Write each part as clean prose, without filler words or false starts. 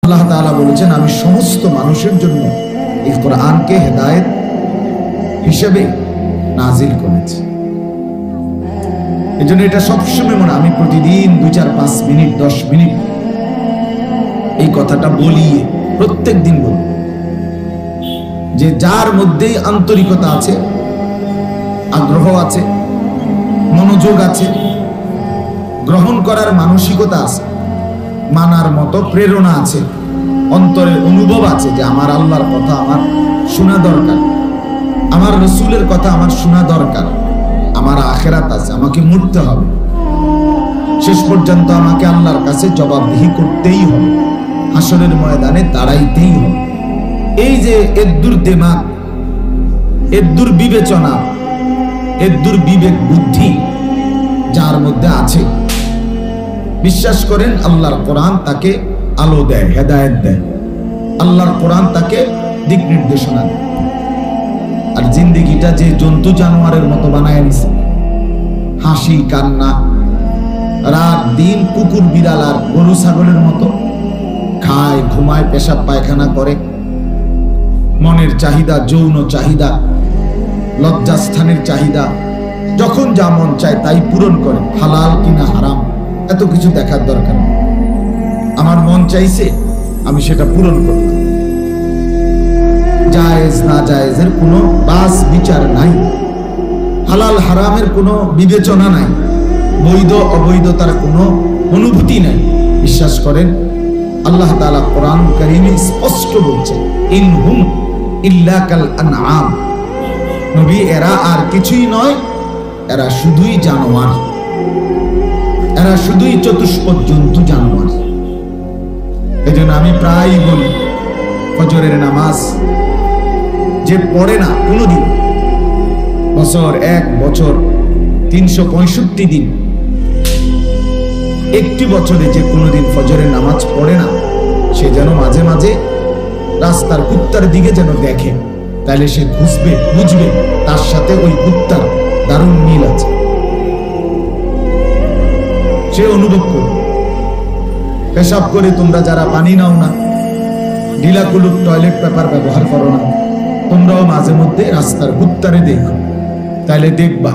আল্লাহ তাআলা বলেছেন, আমি সমস্ত মানুষের জন্য এই কোরআনকে হেদায়েত হিসেবে নাজিল করেছি। এজন্য এটা সবসময় মনে, আমি প্রতিদিন 2, 4, 5 মিনিট 10 মিনিট এই কথাটা বলি, প্রত্যেক দিন বলি, যে যার মধ্যেই আন্তরিকতা আছে, আগ্রহ আছে, মনোযোগ আছে, গ্রহণ করার মানসিকতা আছে, মানার মতো প্রেরণা আছে, অন্তরের অনুভব আছে যে আমার আল্লাহর কথা আমার শোনা দরকার, আমার রসুলের কথা আমার শোনা দরকার, আমার আখিরাত আছে, আমাকে মরতে হবে, শেষ পর্যন্ত আমাকে আল্লাহর কাছে জবাবদিহি করতেই হবে, হাসরের ময়দানে দাঁড়াইতেই হবে। এই যে এদ্দুর দিমাগ, এদ্দুর বিবেচনা, এদ্দুর বিবেক বুদ্ধি যার মধ্যে আছে, বিশ্বাস করেন আল্লাহর কোরআন তাকে আলো দেয়, হেদায়েত দেয়, আল্লাহর কোরআন তাকে দিক নির্দেশনা দেয়। আর জিন্দেগিটা যে জন্তু জানোয়ারের মতো বানায় নিছে, হাসি কান্না, রাত দিন কুকুর বিড়াল আর গরু ছাগলের মতো খায়, ঘুমায়, পেশাব পায়খানা করে, মনের চাহিদা, যৌন চাহিদা, লজ্জাস্থানের চাহিদা, যখন যা মন চায় তাই পূরণ করে, হালাল কিনা হারাম এত কিছু দেখার দরকার নেই। আমার মন চাইছে আমি সেটা পূরণ করব, জায়েজ না জায়েজের কোনো বাস বিচার নাই, হালাল হারামের কোনো বিবেচনা নাই, বৈধ অবৈধতার কোনো অনুভূতি নাই। বিশ্বাস করেন আল্লাহ তাআলা কোরআন কারীমে স্পষ্ট বলছেন, ইনহুম ইল্লা কাল আনআম, নবী এরা আর কিছুই নয়, এরা শুধুই জানোয়ার, এরা শুধুই চতুষ্পদ জন্তু, জানোয়ার। এজন্য আমি প্রায় বলি, ফজরের নামাজ যে পড়ে না কোনোদিন, বছর 1 বছর 365 দিন, একটি বছরে যে কোনোদিন ফজরের নামাজ পড়ে না, সে যেন মাঝে মাঝে রাস্তার কুত্তার দিকে যেন দেখে, তাহলে সে বুঝবে তার সাথে ওই কুত্তার দারুণ মিল আছে, সে অনুভব করবে। পেশাব করে তোমরা যারা পানি নাও না, ঢিলাকুলুক টয়লেট পেপার ব্যবহার করো না, তোমরাও মাঝে মধ্যে রাস্তার কুত্তারে দেখো, তাহলে দেখবা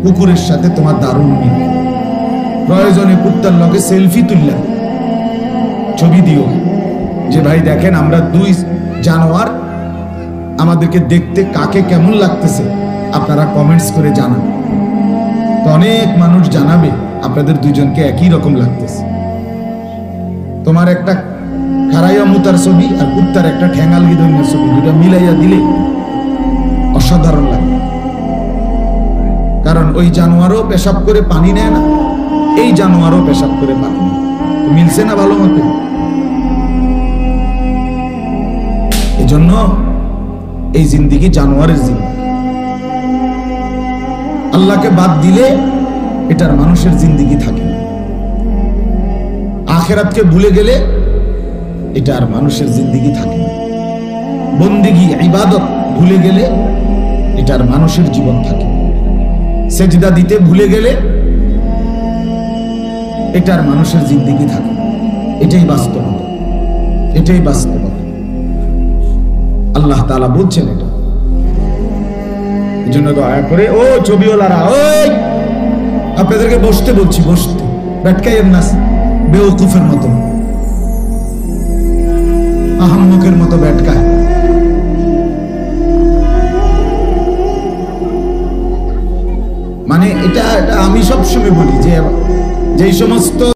কুকুরের সাথে তোমার দারুণ মিল। প্রয়োজনে কুত্তার লগে সেলফি তুললাম, ছবি দিও, যে ভাই দেখেন আমরা 2 জানোয়ার, আমাদেরকে দেখতে কাকে কেমন লাগতেছে আপনারা কমেন্টস করে জানান। তো অনেক মানুষ জানাবে আপনাদের 2 জনকে একই রকম লাগতেছে। তোমার একটা খারাইয়া মুতার ছবি আর কুত্তার একটা ঠ্যাঙ্গাল গিদনের ছবি, দুটা মিলাইয়া দিলে অসাধারণ লাগে। কারণ ওই জানোয়ারও পেশাব করে পানি নেয় না, এই জানোয়ারও পেশাব করে পানি নেয়, মিলছে না ভালো মতো? এজন্য এই জিন্দেগি জানোয়ারের জিন্দেগি। আল্লাহকে বাদ দিলে এটার মানুষের জিন্দেগি থাকে না। আখিরাতকে ভুলে গেলে এটা আর মানুষের জিন্দেগি থাকে না। বন্দেগী ইবাদত ভুলে গেলে এটা আর মানুষের জীবন থাকে না। সেজদা দিতে ভুলে গেলে এটা আর মানুষের জিন্দেগি থাকে না। এটাই বাস্তবতা, এটাই বাস্তবতা। আল্লাহ তাআলা বলছেন এটা। এজন্য দয়া করে ও ছবিওয়ালারা, ওই আপনাদেরকে বসতে বলছি, বসতে, ব্যাটকাইয়ের না বেওকুফের মতো, আহাম্মকের মতো ব্যাটকায়। মানে এটা আমি সবসময় বলি যে যেই সমস্ত